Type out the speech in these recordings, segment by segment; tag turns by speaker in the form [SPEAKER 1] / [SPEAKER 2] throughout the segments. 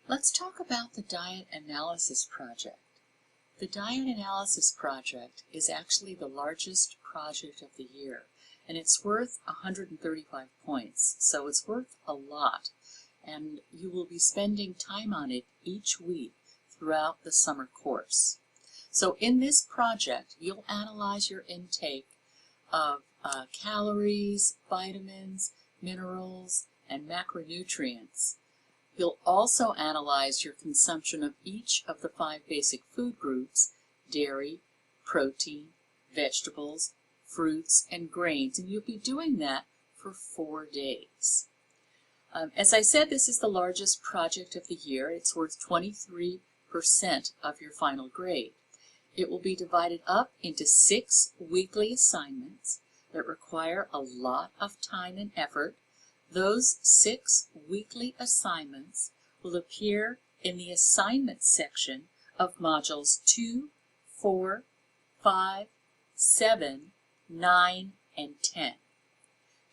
[SPEAKER 1] Let's talk about the Diet Analysis Project. The Diet Analysis Project is actually the largest project of the year, and it's worth 135 points, so it's worth a lot, and you will be spending time on it each week throughout the summer course. So in this project, you'll analyze your intake of calories, vitamins, minerals, and macronutrients. You'll also analyze your consumption of each of the 5 basic food groups: dairy, protein, vegetables, fruits, and grains, and you'll be doing that for 4 days. As I said, this is the largest project of the year. It's worth 23% of your final grade. It will be divided up into 6 weekly assignments that require a lot of time and effort. Those 6 weekly assignments will appear in the assignments section of modules 2, 4, 5, 7, 9, and 10.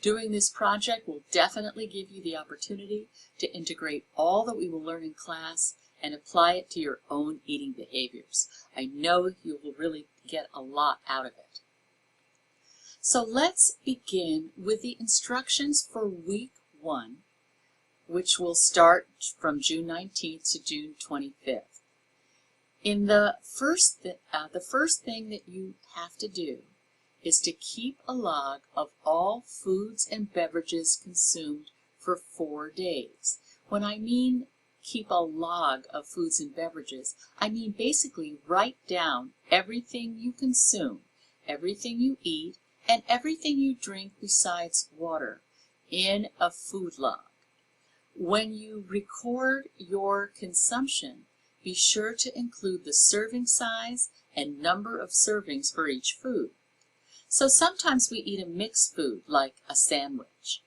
[SPEAKER 1] Doing this project will definitely give you the opportunity to integrate all that we will learn in class and apply it to your own eating behaviors. I know you will really get a lot out of it. So let's begin with the instructions for week 1, which will start from June 19th to June 25th. In the first thing that you have to do is to keep a log of all foods and beverages consumed for 4 days. When I mean keep a log of foods and beverages, I mean basically write down everything you consume, everything you eat, and everything you drink besides water in a food log. When you record your consumption, be sure to include the serving size and number of servings for each food. So sometimes we eat a mixed food like a sandwich.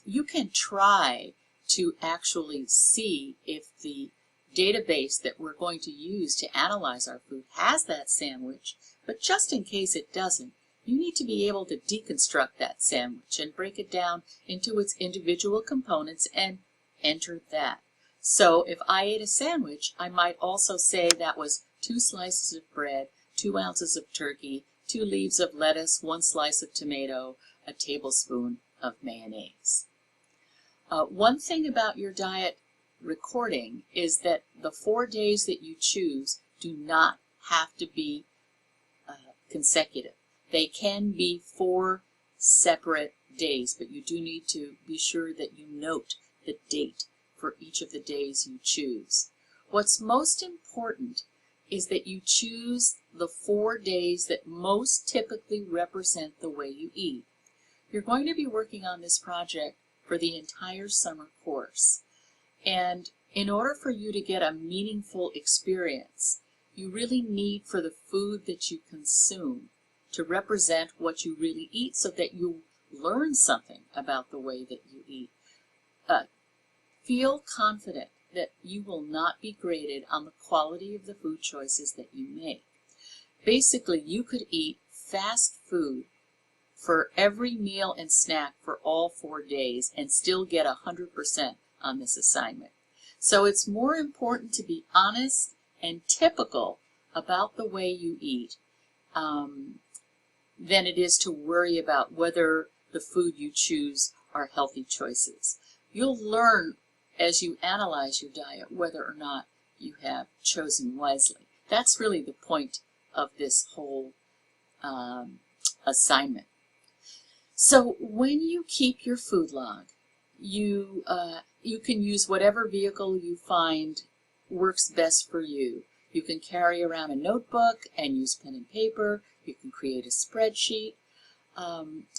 [SPEAKER 1] You can try to actually see if the database that we're going to use to analyze our food has that sandwich, but just in case it doesn't, you need to be able to deconstruct that sandwich and break it down into its individual components and enter that. So if I ate a sandwich, I might also say that was 2 slices of bread, 2 ounces of turkey, 2 leaves of lettuce, 1 slice of tomato, a tablespoon of mayonnaise. One thing about your diet recording is that the 4 days that you choose do not have to be consecutive. They can be 4 separate days, but you do need to be sure that you note the date for each of the days you choose. What's most important is that you choose the 4 days that most typically represent the way you eat. You're going to be working on this project for the entire summer course, and in order for you to get a meaningful experience, you really need for the food that you consume to represent what you really eat so that you learn something about the way that you eat. Feel confident that you will not be graded on the quality of the food choices that you make. Basically, you could eat fast food for every meal and snack for all 4 days and still get 100% on this assignment. So it's more important to be honest and typical about the way you eat than it is to worry about whether the food you choose are healthy choices. You'll learn as you analyze your diet whether or not you have chosen wisely. That's really the point of this whole assignment. So when you keep your food log, you can use whatever vehicle you find works best for you. You can carry around a notebook and use pen and paper. You can create a spreadsheet.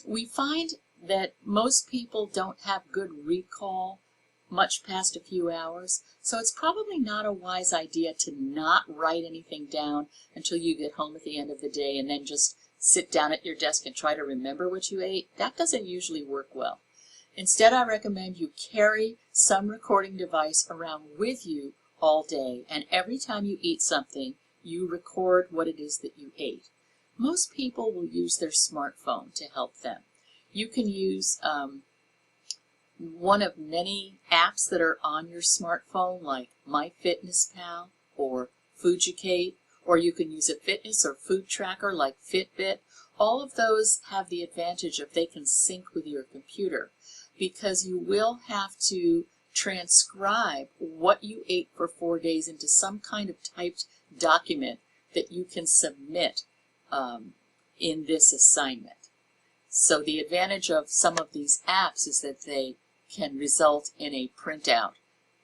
[SPEAKER 1] We find that most people don't have good recall much past a few hours, so it's probably not a wise idea to not write anything down until you get home at the end of the day and then just sit down at your desk and try to remember what you ate. That doesn't usually work well. Instead, I recommend you carry some recording device around with you all day, and every time you eat something, you record what it is that you ate. Most people will use their smartphone to help them. You can use one of many apps that are on your smartphone, like MyFitnessPal or Fujicate, or you can use a fitness or food tracker like Fitbit. All of those have the advantage of they can sync with your computer, because you will have to transcribe what you ate for 4 days into some kind of typed document that you can submit in this assignment. So the advantage of some of these apps is that they can result in a printout.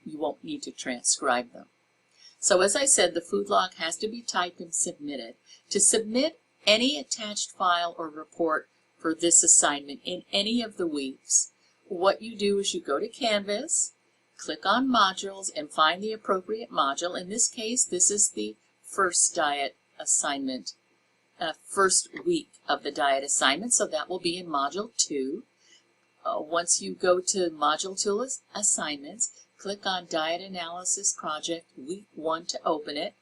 [SPEAKER 1] You won't need to transcribe them. So as I said, the food log has to be typed and submitted. To submit any attached file or report for this assignment in any of the weeks, what you do is you go to Canvas, click on Modules, and find the appropriate module. In this case, this is the first diet assignment, first week of the diet assignment, so that will be in Module 2. Once you go to Module 2 Assignments, click on Diet Analysis Project Week 1 to open it.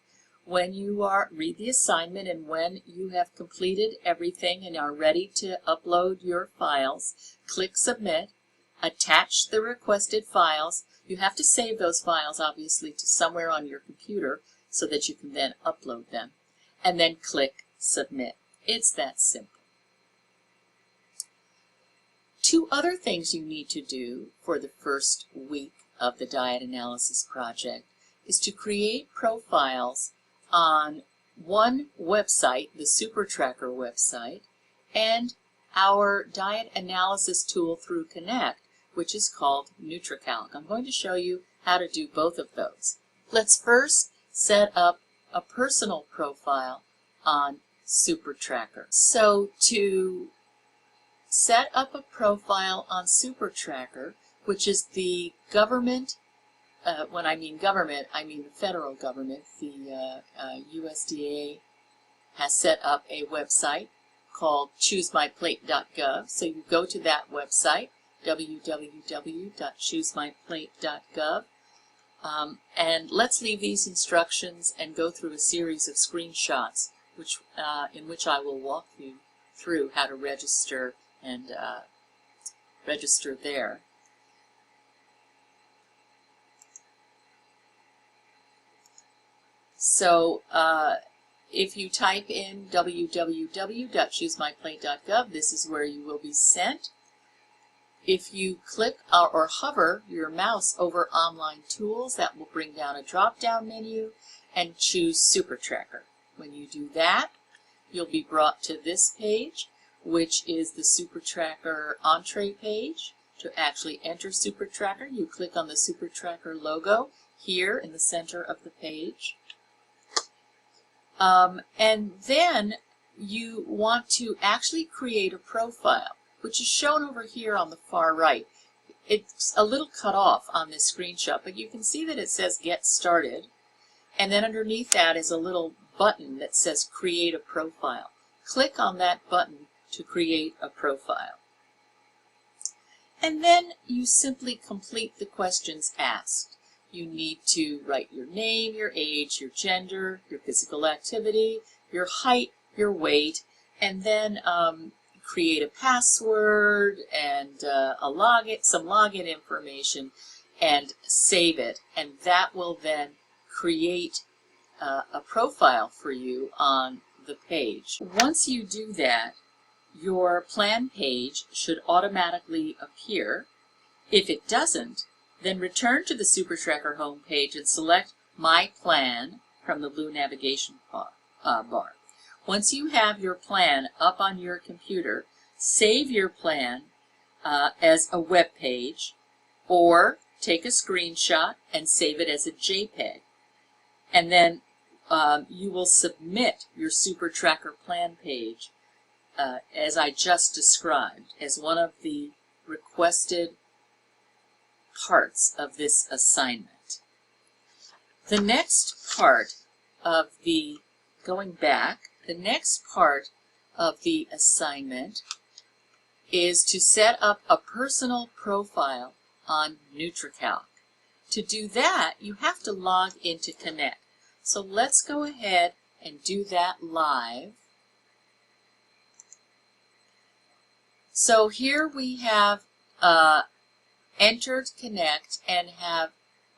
[SPEAKER 1] When you read the assignment and when you have completed everything and are ready to upload your files, click Submit, attach the requested files. You have to save those files, obviously, to somewhere on your computer so that you can then upload them, and then click Submit. It's that simple. Two other things you need to do for the first week of the Diet Analysis Project is to create profiles on one website, the SuperTracker website, and our diet analysis tool through Connect, which is called NutriCalc. I'm going to show you how to do both of those. Let's first set up a personal profile on SuperTracker. So to set up a profile on SuperTracker, which is the government, when I mean government, I mean the federal government. The USDA has set up a website called ChooseMyPlate.gov. So you go to that website, www.choosemyplate.gov. And let's leave these instructions and go through a series of screenshots in which I will walk you through how to register and register there. So if you type in www.choosemyplate.gov, this is where you will be sent. If you click or hover your mouse over Online Tools, that will bring down a drop-down menu and choose SuperTracker. When you do that, you'll be brought to this page, which is the SuperTracker entree page. To actually enter SuperTracker, you click on the SuperTracker logo here in the center of the page. And then you want to actually create a profile, which is shown over here on the far right. It's a little cut off on this screenshot, but you can see that it says Get Started. And then underneath that is a little button that says Create a Profile. Click on that button to create a profile. And then you simply complete the questions asked. You need to write your name, your age, your gender, your physical activity, your height, your weight, and then create a password and some login information and save it. And that will then create a profile for you on the page. Once you do that, your plan page should automatically appear. If it doesn't, then return to the SuperTracker homepage and select My Plan from the blue navigation bar. Once you have your plan up on your computer, save your plan as a web page, or take a screenshot and save it as a JPEG. And then you will submit your SuperTracker plan page as I just described, as one of the requested parts of this assignment. The next part of the, the next part of the assignment is to set up a personal profile on NutriCalc. To do that, you have to log into Connect. So let's go ahead and do that live. So here we have entered Connect and have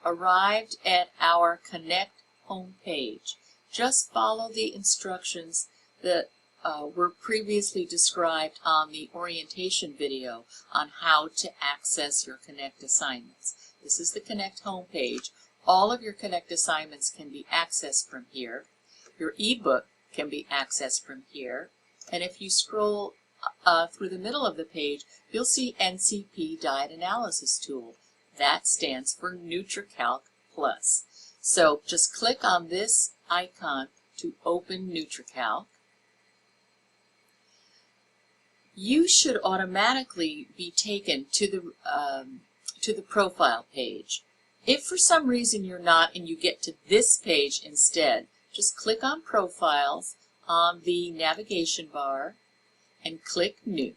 [SPEAKER 1] arrived at our Connect homepage. Just follow the instructions that were previously described on the orientation video on how to access your Connect assignments. This is the Connect homepage. All of your Connect assignments can be accessed from here. Your ebook can be accessed from here. And if you scroll through the middle of the page, you'll see NCP Diet Analysis Tool. That stands for NutriCalc Plus. So just click on this icon to open NutriCalc. You should automatically be taken to the profile page. If for some reason you're not and you get to this page instead, just click on Profiles on the navigation bar and click New.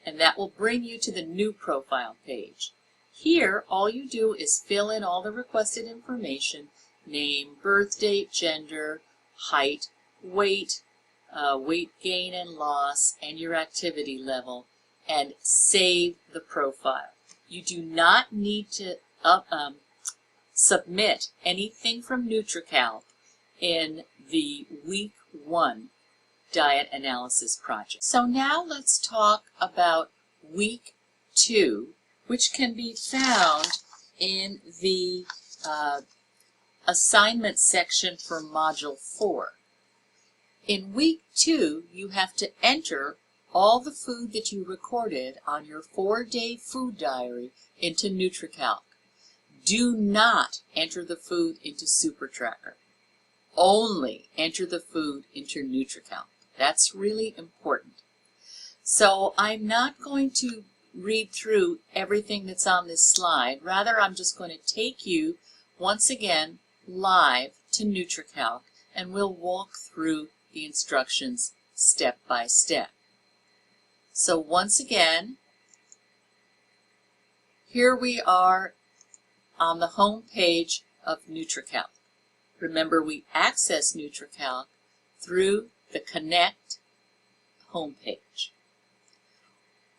[SPEAKER 1] And that will bring you to the new profile page. Here, all you do is fill in all the requested information: name, birth date, gender, height, weight, weight gain and loss, and your activity level, and save the profile. You do not need to submit anything from NutriCalc in the Week 1 Diet Analysis Project. So now let's talk about Week 2, which can be found in the assignment section for Module 4. In Week 2, you have to enter all the food that you recorded on your 4-day food diary into NutriCalc. Do not enter the food into SuperTracker. Only enter the food into NutriCalc. That's really important. So I'm not going to read through everything that's on this slide. Rather, I'm just going to take you once again live to NutriCalc, and we'll walk through the instructions step by step. So once again, here we are on the home page of NutriCalc. Remember, we access NutriCalc through the Connect homepage.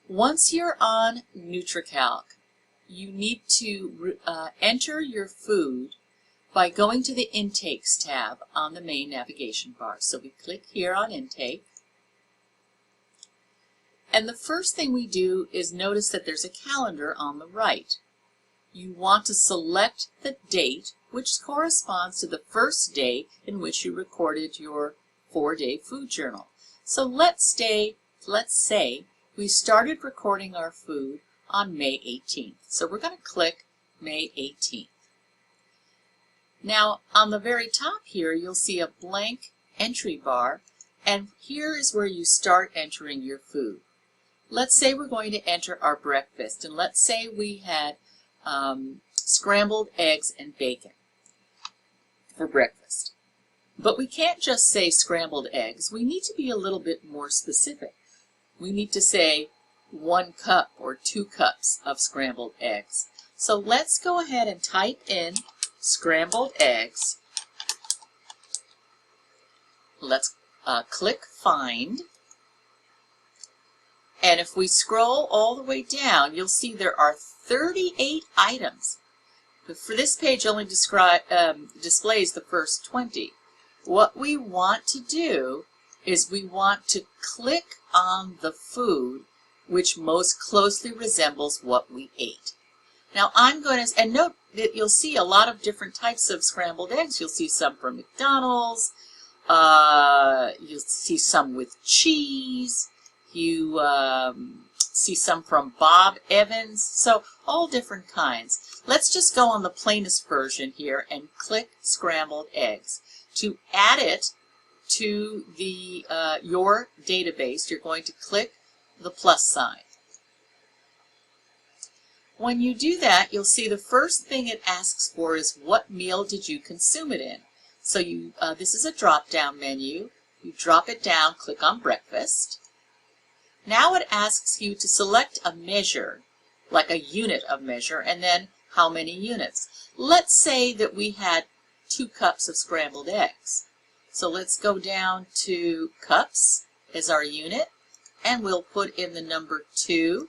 [SPEAKER 1] Once you're on NutriCalc, you need to enter your food by going to the Intakes tab on the main navigation bar. So we click here on Intake. And the first thing we do is notice that there's a calendar on the right. You want to select the date, which corresponds to the first day in which you recorded your 4-day food journal. So let's say we started recording our food on May 18th. So we're going to click May 18th. Now on the very top here, you'll see a blank entry bar, and here is where you start entering your food. Let's say we're going to enter our breakfast, and let's say we had scrambled eggs and bacon for breakfast. But we can't just say scrambled eggs. We need to be a little bit more specific. We need to say 1 cup or 2 cups of scrambled eggs. So let's go ahead and type in scrambled eggs. Let's click Find. And if we scroll all the way down, you'll see there are 38 items. But for this page only displays the first 20. What we want to do is we want to click on the food which most closely resembles what we ate. Now I'm going to, and note that you'll see a lot of different types of scrambled eggs. You'll see some from McDonald's, you'll see some with cheese, you see some from Bob Evans, so all different kinds. Let's just go on the plainest version here and click scrambled eggs. To add it to the your database, you're going to click the plus sign. When you do that, you'll see the first thing it asks for is what meal did you consume it in. So you this is a drop-down menu. You drop it down, click on breakfast. Now it asks you to select a measure, like a unit of measure, and then how many units. Let's say that we had 2 cups of scrambled eggs. So let's go down to cups as our unit, and we'll put in the number 2.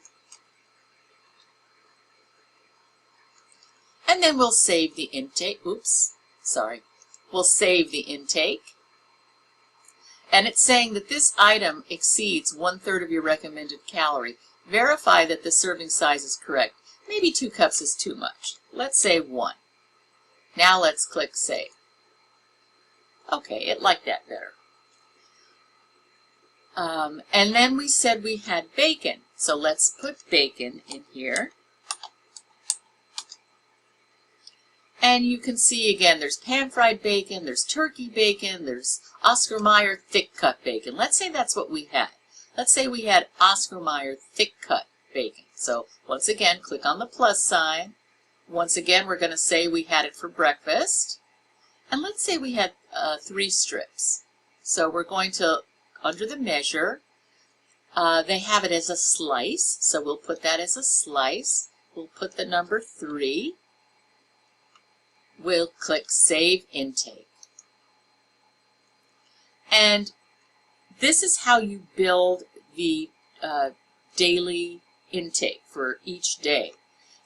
[SPEAKER 1] And then we'll save the intake. Oops, sorry. We'll save the intake. And it's saying that this item exceeds 1/3 of your recommended calorie. Verify that the serving size is correct. Maybe 2 cups is too much. Let's say 1. Now let's click Save. Okay, it liked that better. And then we said we had bacon. So let's put bacon in here. And you can see again, there's pan-fried bacon, there's turkey bacon, there's Oscar Mayer thick-cut bacon. Let's say that's what we had. Let's say we had Oscar Mayer thick-cut bacon. So once again, click on the plus sign. Once again, we're going to say we had it for breakfast. And let's say we had 3 strips. So we're going to, under the measure, they have it as a slice. So we'll put that as a slice. We'll put the number 3. We'll click Save Intake. And this is how you build the daily intake for each day.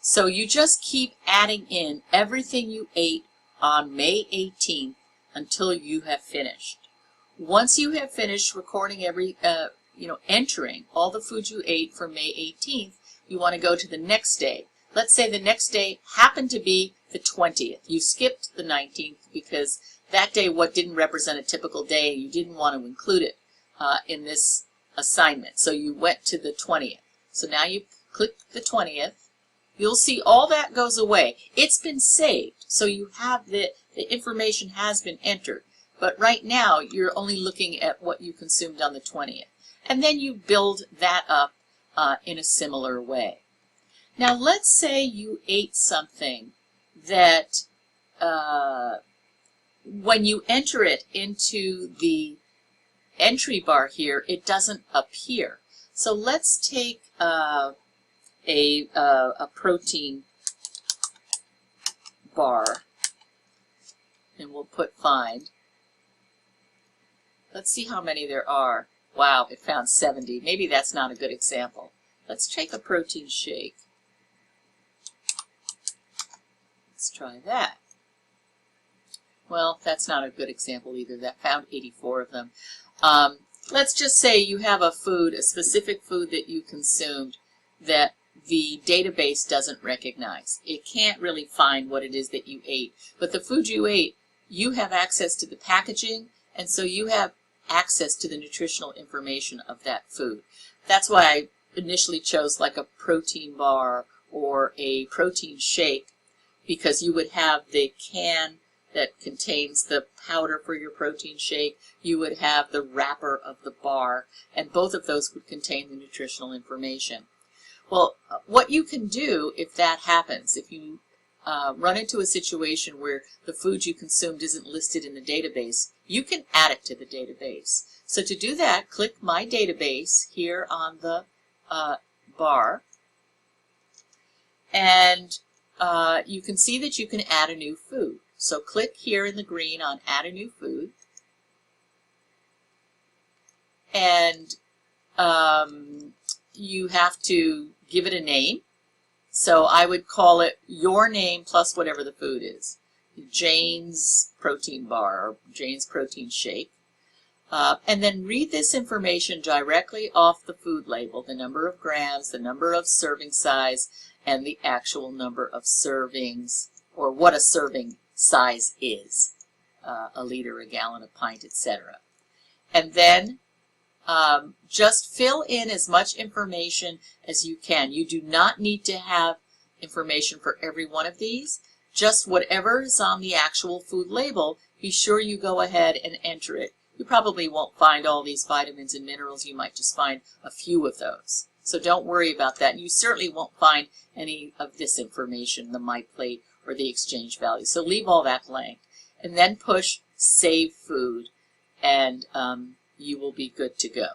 [SPEAKER 1] So you just keep adding in everything you ate on May 18th until you have finished. Once you have finished recording entering all the food you ate for May 18th, you want to go to the next day. Let's say the next day happened to be the 20th. You skipped the 19th because that day what didn't represent a typical day, you didn't want to include it in this assignment. So you went to the 20th. So now you click the 20th. You'll see all that goes away. It's been saved. So you have the information has been entered. But right now you're only looking at what you consumed on the 20th. And then you build that up in a similar way. Now let's say you ate something that when you enter it into the entry bar here, it doesn't appear. So let's take a protein bar, and we'll put find. Let's see how many there are. Wow, it found 70. Maybe that's not a good example. Let's take a protein shake. Let's try that. Well, that's not a good example either. That found 84 of them. Let's just say you have a food, a specific food that you consumed that the database doesn't recognize. It can't really find what it is that you ate. But the food you ate, you have access to the packaging, and so you have access to the nutritional information of that food. That's why I initially chose like a protein bar or a protein shake, because you would have the can that contains the powder for your protein shake. You would have the wrapper of the bar, and both of those would contain the nutritional information. Well, what you can do if that happens, if you run into a situation where the food you consumed isn't listed in the database, you can add it to the database. So to do that, click My Database here on the bar, and you can see that you can add a new food. So click here in the green on Add a New Food, and you have to give it a name. So I would call it your name plus whatever the food is. Jane's Protein Bar or Jane's Protein Shake. And then read this information directly off the food label, the number of grams, the number of serving size, and the actual number of servings, or what a serving size is, a liter, a gallon, a pint, etc. And then just fill in as much information as you can. You do not need to have information for every one of these. Just whatever is on the actual food label, be sure you go ahead and enter it. You probably won't find all these vitamins and minerals. You might just find a few of those. So don't worry about that. And you certainly won't find any of this information, the My Plate or the exchange value. So leave all that blank. And then push Save Food, and you will be good to go.